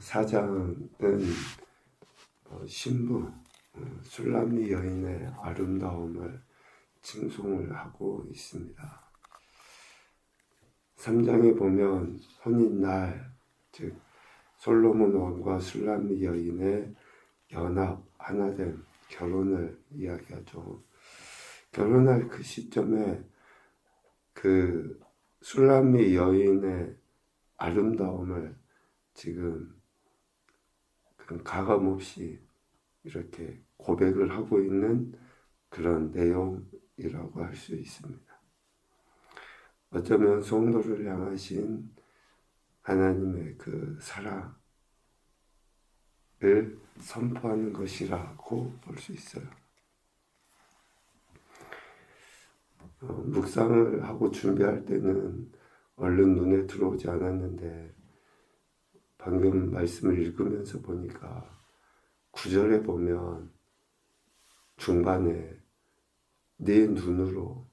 4장은 신부 술람미 여인의 아름다움을 칭송을 하고 있습니다. 3장에 보면 혼인날, 즉 솔로몬 왕과 술람미 여인의 연합, 하나된 결혼을 이야기하죠. 결혼할 그 시점에 그 술람미 여인의 아름다움을 지금 가감없이 이렇게 고백을 하고 있는 그런 내용이라고 할 수 있습니다. 어쩌면 성도를 향하신 하나님의 그 사랑을 선포하는 것이라고 볼 수 있어요. 묵상을 하고 준비할 때는 얼른 눈에 들어오지 않았는데 방금 말씀을 읽으면서 보니까 9절에 보면 중반에 내 눈으로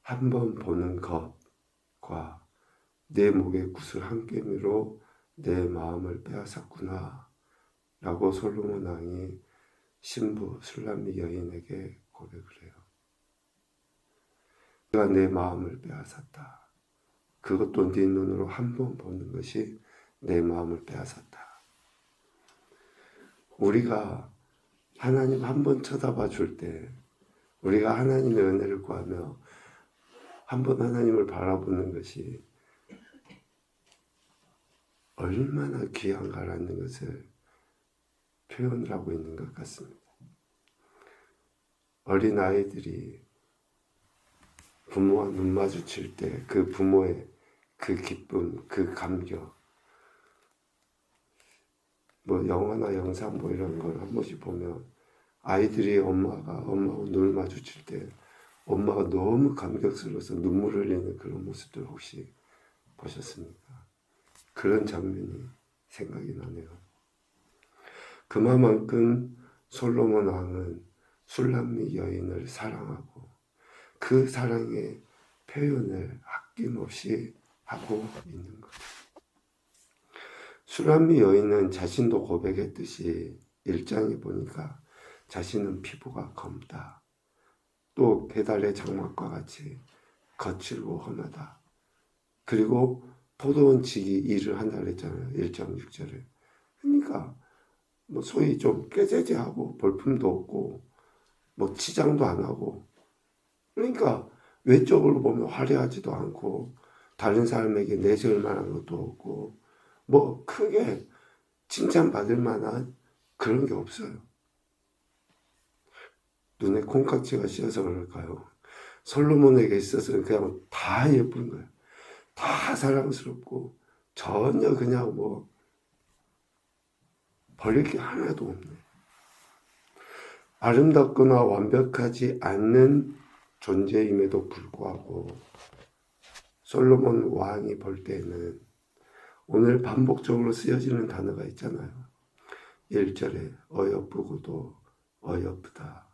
한 번 보는 것과 내 목의 굿을 한 깨미로 내 마음을 빼앗았구나 라고 솔로몬 왕이 신부 술람미 여인에게 고백을 해요. 내가 내 마음을 빼앗았다. 그것도 네 눈으로 한 번 보는 것이 내 마음을 빼앗았다. 우리가 하나님 한 번 쳐다봐 줄 때, 우리가 하나님의 은혜를 구하며 한 번 하나님을 바라보는 것이 얼마나 귀한가라는 것을 표현을 하고 있는 것 같습니다. 어린 아이들이 부모와 눈 마주칠 때 그 부모의 그 기쁨, 그 감격, 영화나 영상 이런 걸 한 번씩 보면 아이들이 엄마하고 눈을 마주칠 때 엄마가 너무 감격스러워서 눈물을 흘리는 그런 모습들 혹시 보셨습니까? 그런 장면이 생각이 나네요. 그만큼 솔로몬 왕은 술람미 여인을 사랑하고 그 사랑의 표현을 아낌없이 하고 있는 거죠. 술람미 여인은 자신도 고백했듯이 1장에 보니까 자신은 피부가 검다. 또 배달의 장막과 같이 거칠고 험하다. 그리고 포도원 지기 일을 한다 그랬잖아요. 1장 6절에. 그러니까 소위 좀 깨재재하고 볼품도 없고 치장도 안 하고, 그러니까 외적으로 보면 화려하지도 않고 다른 사람에게 내세울 만한 것도 없고 크게 칭찬받을 만한 그런 게 없어요. 눈에 콩깍지가 씌어서 그럴까요? 솔로몬에게 있어서는 그냥 다 예쁜 거예요. 다 사랑스럽고 전혀 그냥 버릴 게 하나도 없네. 아름답거나 완벽하지 않는 존재임에도 불구하고 솔로몬 왕이 볼 때는 오늘 반복적으로 쓰여지는 단어가 있잖아요. 1절에 어여쁘고도 어여쁘다.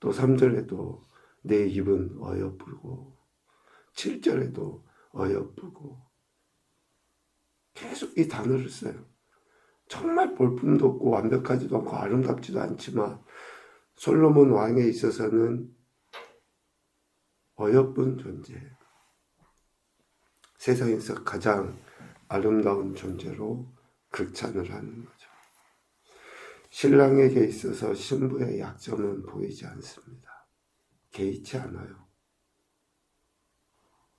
또 3절에도 내 입은 어여쁘고 7절에도 어여쁘고 계속 이 단어를 써요. 정말 볼품도 없고 완벽하지도 않고 아름답지도 않지만 솔로몬 왕에 있어서는 어여쁜 존재, 세상에서 가장 아름다운 존재로 극찬을 하는 거죠. 신랑에게 있어서 신부의 약점은 보이지 않습니다. 개의치 않아요.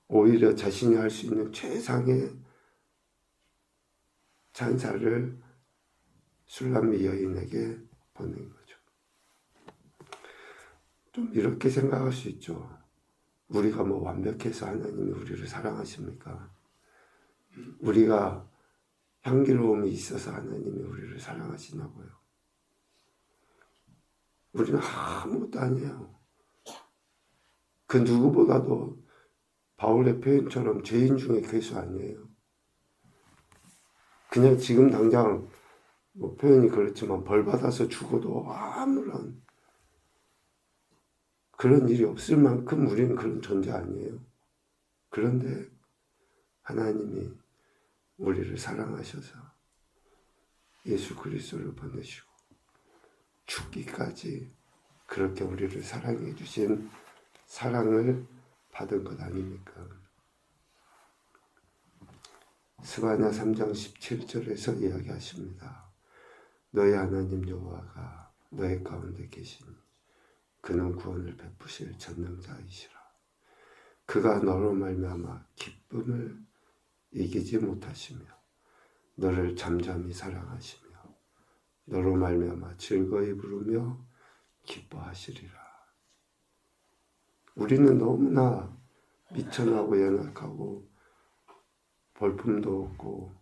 오히려 자신이 할 수 있는 최상의 찬사를 술람미 여인에게 보낸 거죠. 좀 이렇게 생각할 수 있죠. 우리가 완벽해서 하나님이 우리를 사랑하십니까? 우리가 향기로움이 있어서 하나님이 우리를 사랑하시나고요? 우리는 아무것도 아니에요. 그 누구보다도 바울의 표현처럼 죄인 중에 괴수 아니에요. 그냥 지금 당장 표현이 그렇지만 벌 받아서 죽어도 아무런 그런 일이 없을 만큼 우리는 그런 존재 아니에요. 그런데 하나님이 우리를 사랑하셔서 예수 그리스도를 보내시고 죽기까지 그렇게 우리를 사랑해 주신 사랑을 받은 것 아닙니까? 스바냐 3장 17절에서 이야기하십니다. 너희 하나님 여호와가 너희 가운데 계시니 그는 구원을 베푸실 전능자이시라. 그가 너로 말미암아 기쁨을 이기지 못하시며 너를 잠잠히 사랑하시며 너로 말미암아 즐거이 부르며 기뻐하시리라. 우리는 너무나 미천하고 연약하고 볼품도 없고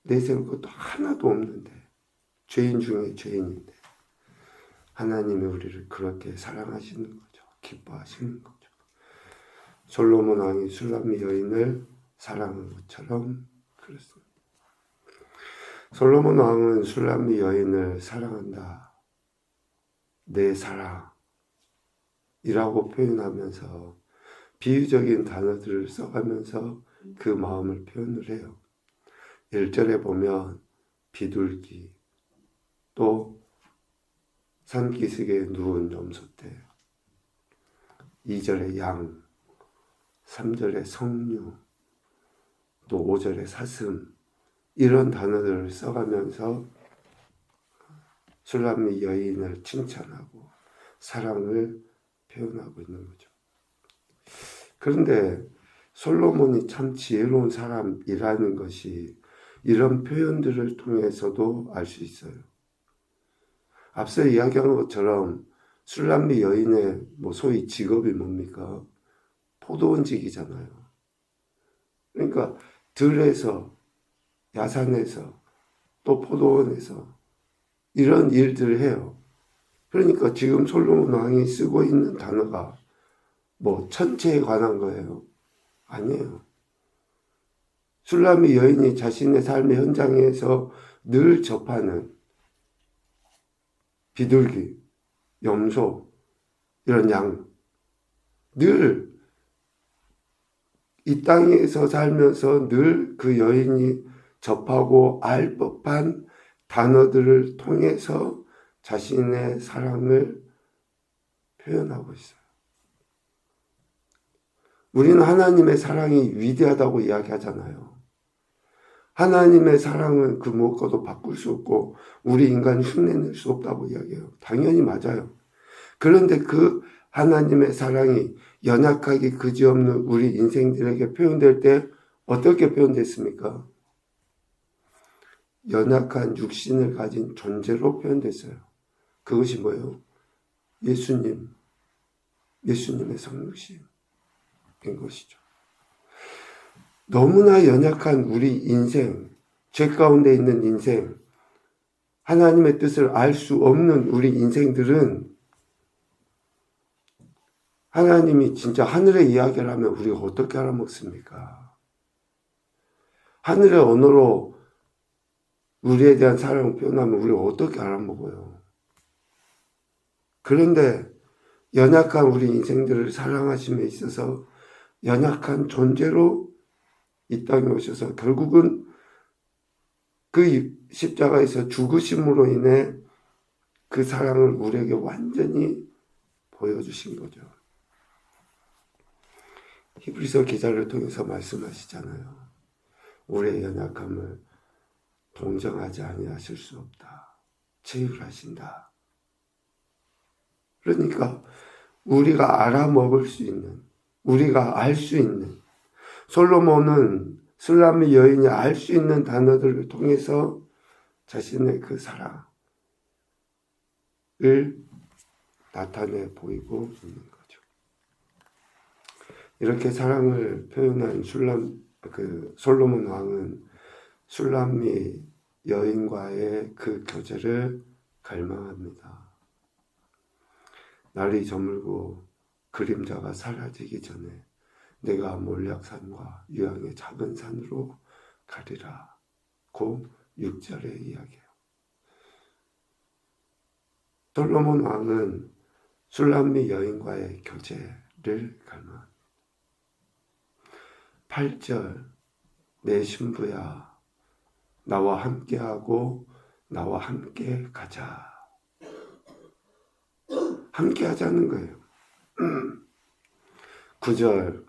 내세울 것도 하나도 없는데 죄인 중에 죄인인데 하나님이 우리를 그렇게 사랑하시는 거죠. 기뻐하시는 거죠. 솔로몬 왕이 슐람미 여인을 사랑한 것처럼 그렇습니다. 솔로몬 왕은 슐람미 여인을 사랑한다. 내 사랑이라고 표현하면서 비유적인 단어들을 써가면서 그 마음을 표현을 해요. 1절에 보면 비둘기, 또 산기슭에 누운 염소떼, 2절에 양, 3절에 석류, 또 5절에 사슴, 이런 단어들을 써가면서 슐람미 여인을 칭찬하고 사랑을 표현하고 있는 거죠. 그런데 솔로몬이 참 지혜로운 사람이라는 것이 이런 표현들을 통해서도 알 수 있어요. 앞서 이야기한 것처럼 슐람미 여인의 소위 직업이 뭡니까? 포도원직이잖아요. 그러니까 들에서, 야산에서, 또 포도원에서 이런 일들을 해요. 그러니까 지금 솔로몬 왕이 쓰고 있는 단어가 천체에 관한 거예요? 아니에요. 슐람미 여인이 자신의 삶의 현장에서 늘 접하는 비둘기, 염소, 이런 양, 늘 이 땅에서 살면서 늘 그 여인이 접하고 알 법한 단어들을 통해서 자신의 사랑을 표현하고 있어요. 우리는 하나님의 사랑이 위대하다고 이야기하잖아요. 하나님의 사랑은 그 무엇과도 바꿀 수 없고 우리 인간이 흉내낼 수 없다고 이야기해요. 당연히 맞아요. 그런데 그 하나님의 사랑이 연약하기 그지없는 우리 인생들에게 표현될 때 어떻게 표현됐습니까? 연약한 육신을 가진 존재로 표현됐어요. 그것이 뭐예요? 예수님의 성육신인 것이죠. 너무나 연약한 우리 인생, 죄 가운데 있는 인생, 하나님의 뜻을 알 수 없는 우리 인생들은 하나님이 진짜 하늘의 이야기를 하면 우리가 어떻게 알아먹습니까? 하늘의 언어로 우리에 대한 사랑을 표현하면 우리가 어떻게 알아먹어요? 그런데 연약한 우리 인생들을 사랑하심에 있어서 연약한 존재로 이 땅에 오셔서 결국은 그 십자가에서 죽으심으로 인해 그 사랑을 우리에게 완전히 보여주신 거죠. 히브리서 기자를 통해서 말씀하시잖아요. 우리의 연약함을 동정하지 아니하실 수 없다. 체휼하신다. 그러니까 우리가 알아먹을 수 있는, 우리가 알 수 있는, 솔로몬은 슐람미 여인이 알 수 있는 단어들을 통해서 자신의 그 사랑을 나타내 보이고 있는 거죠. 이렇게 사랑을 표현한 솔로몬 왕은 슐람미 여인과의 그 교제를 갈망합니다. 날이 저물고 그림자가 사라지기 전에 내가 몰약산과 유황의 작은 산으로 가리라. 고 6절에 이야기해요. 솔로몬 왕은 슐람미 여인과의 교제를 갈망합니다. 8절 내 신부야 나와 함께하고 나와 함께 가자. 함께 하자는 거예요. 9절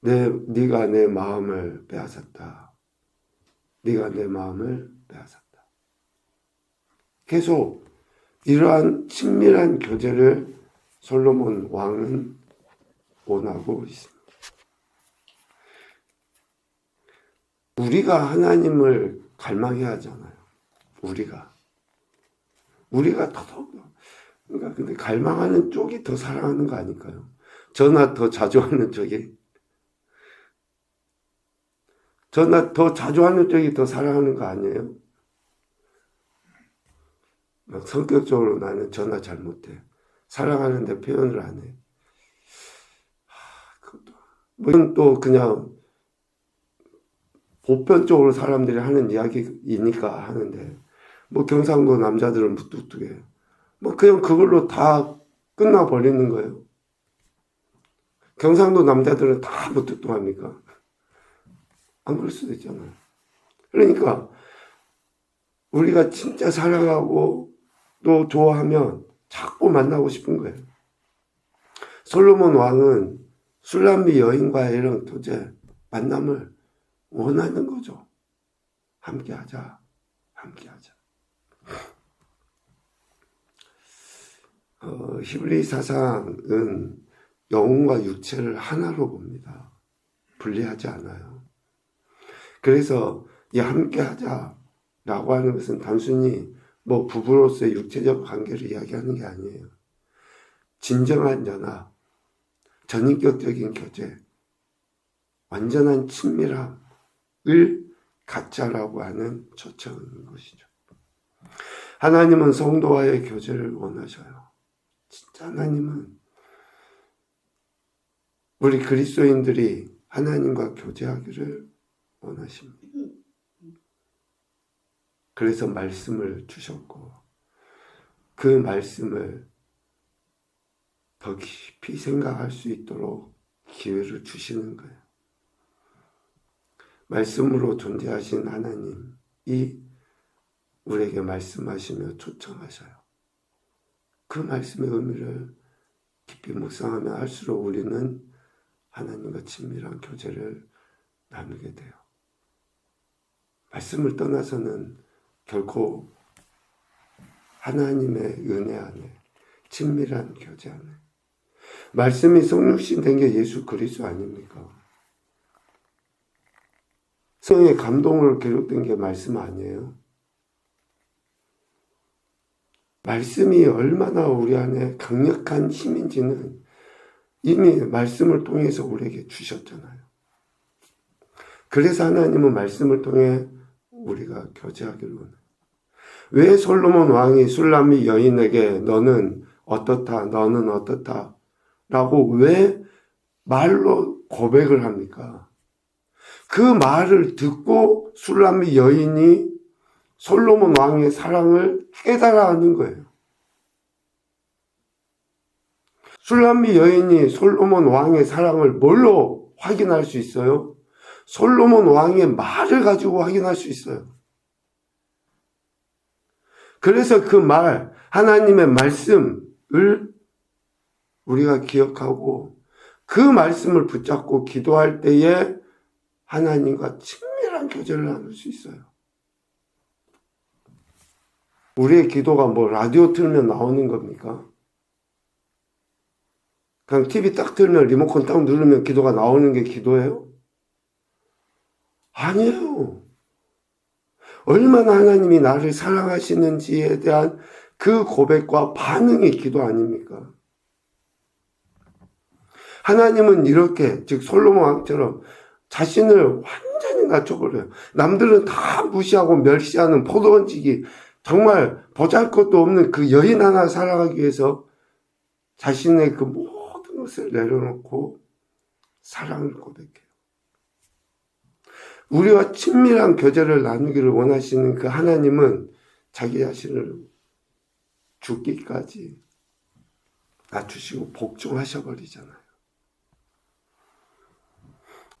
네가 내 마음을 빼앗았다. 네가 내 마음을 빼앗았다. 계속 이러한 친밀한 교제를 솔로몬 왕은 원하고 있습니다. 우리가 하나님을 갈망해야 하잖아요. 우리가 더더욱 그러니까 근데 갈망하는 쪽이 더 사랑하는 거 아닐까요? 저나 더 자주 하는 쪽이 더 사랑하는 거 아니에요? 막 성격적으로 나는 전화 잘 못해. 사랑하는데 표현을 안 해. 그것도 이건 또 그냥 보편적으로 사람들이 하는 이야기이니까 하는데 뭐 경상도 남자들은 무뚝뚝해. 뭐 그냥 그걸로 다 끝나버리는 거예요. 경상도 남자들은 다 무뚝뚝합니까? 안 그럴 수도 있잖아요. 그러니까 우리가 진짜 사랑하고 또 좋아하면 자꾸 만나고 싶은 거예요. 솔로몬 왕은 술람미 여인과의 이런 교제, 만남을 원하는 거죠. 함께하자. 히브리 사상은 영혼과 육체를 하나로 봅니다. 분리하지 않아요. 그래서 이 함께하자라고 하는 것은 단순히 뭐 부부로서의 육체적 관계를 이야기하는 게 아니에요. 진정한 연합, 전인격적인 교제, 완전한 친밀함을 갖자라고 하는 초청인 것이죠. 하나님은 성도와의 교제를 원하셔요. 진짜 하나님은 우리 그리스도인들이 하나님과 교제하기를 원하십니다. 그래서 말씀을 주셨고 그 말씀을 더 깊이 생각할 수 있도록 기회를 주시는 거예요. 말씀으로 존재하신 하나님이 우리에게 말씀하시며 초청하셔요. 그 말씀의 의미를 깊이 묵상하며 할수록 우리는 하나님과 친밀한 교제를 나누게 돼요. 말씀을 떠나서는 결코 하나님의 은혜 안에 친밀한 교제 안에 말씀이 성육신 된 게 예수 그리스도 아닙니까? 성령의 감동으로 기록된 게 말씀 아니에요? 말씀이 얼마나 우리 안에 강력한 힘인지는 이미 말씀을 통해서 우리에게 주셨잖아요. 그래서 하나님은 말씀을 통해 우리가 교제하기를 원해요. 왜 솔로몬 왕이 술람미 여인에게 너는 어떻다 라고 왜 말로 고백을 합니까? 그 말을 듣고 술람미 여인이 솔로몬 왕의 사랑을 깨달아 하는 거예요. 술람미 여인이 솔로몬 왕의 사랑을 뭘로 확인할 수 있어요? 솔로몬 왕의 말을 가지고 확인할 수 있어요. 그래서 그 말, 하나님의 말씀을 우리가 기억하고 그 말씀을 붙잡고 기도할 때에 하나님과 친밀한 교제를 나눌 수 있어요. 우리의 기도가 뭐 라디오 틀면 나오는 겁니까? 그냥 TV 딱 틀면 리모컨 딱 누르면 기도가 나오는 게 기도예요? 아니에요. 얼마나 하나님이 나를 사랑하시는지에 대한 그 고백과 반응이 기도 아닙니까? 하나님은 이렇게, 즉 솔로몬 왕처럼 자신을 완전히 낮춰버려요. 남들은 다 무시하고 멸시하는 포도원지기, 정말 보잘것도 없는 그 여인 하나 사랑하기 위해서 자신의 그 모든 것을 내려놓고 사랑을 고백해요. 우리와 친밀한 교제를 나누기를 원하시는 그 하나님은 자기 자신을 죽기까지 낮추시고 복종하셔버리잖아요.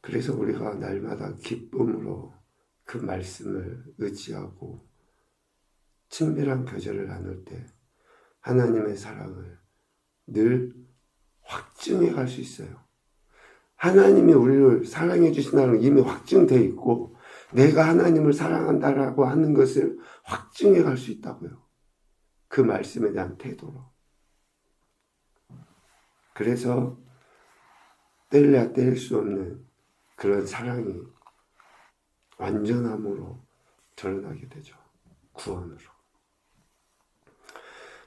그래서 우리가 날마다 기쁨으로 그 말씀을 의지하고 친밀한 교제를 나눌 때 하나님의 사랑을 늘 확증해 갈 수 있어요. 하나님이 우리를 사랑해 주신다는 건 이미 확증되어 있고 내가 하나님을 사랑한다라고 하는 것을 확증해 갈 수 있다고요. 그 말씀에 대한 태도로. 그래서 뗄래야 뗄 수 없는 그런 사랑이 완전함으로 드러나게 되죠. 구원으로.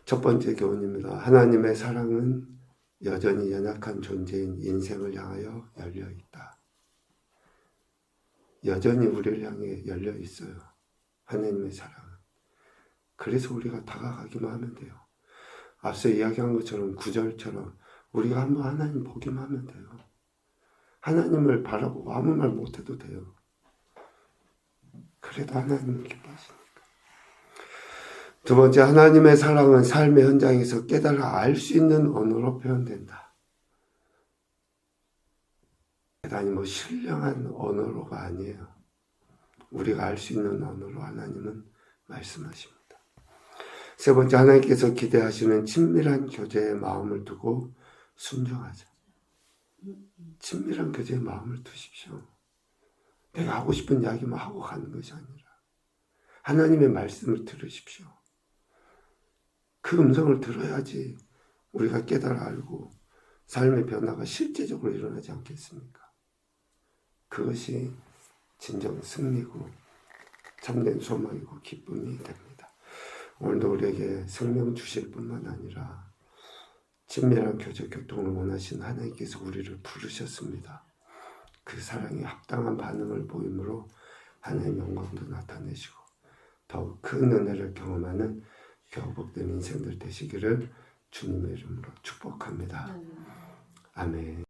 첫 번째 교훈입니다. 하나님의 사랑은 여전히 연약한 존재인 인생을 향하여 열려 있다. 여전히 우리를 향해 열려 있어요. 하나님의 사랑은. 그래서 우리가 다가가기만 하면 돼요. 앞서 이야기한 것처럼 9절처럼 우리가 한번 하나님 보기만 하면 돼요. 하나님을 바라보고 아무 말 못해도 돼요. 그래도 하나님은 기뻐하시니까. 두 번째, 하나님의 사랑은 삶의 현장에서 깨달아 알 수 있는 언어로 표현된다. 대단히 신령한 언어로가 아니에요. 우리가 알 수 있는 언어로 하나님은 말씀하십니다. 세 번째, 하나님께서 기대하시는 친밀한 교제의 마음을 두고 순종하자. 친밀한 교제의 마음을 두십시오. 내가 하고 싶은 이야기만 하고 가는 것이 아니라 하나님의 말씀을 들으십시오. 그 음성을 들어야지 우리가 깨달아 알고 삶의 변화가 실제적으로 일어나지 않겠습니까? 그것이 진정 승리고 참된 소망이고 기쁨이 됩니다. 오늘도 우리에게 생명 주실 뿐만 아니라 친밀한 교제 교통을 원하신 하나님께서 우리를 부르셨습니다. 그 사랑에 합당한 반응을 보임으로 하나님의 영광도 나타내시고 더욱 큰 은혜를 경험하는 교복된 인생들 되시기를 주님의 이름으로 축복합니다. 아멘.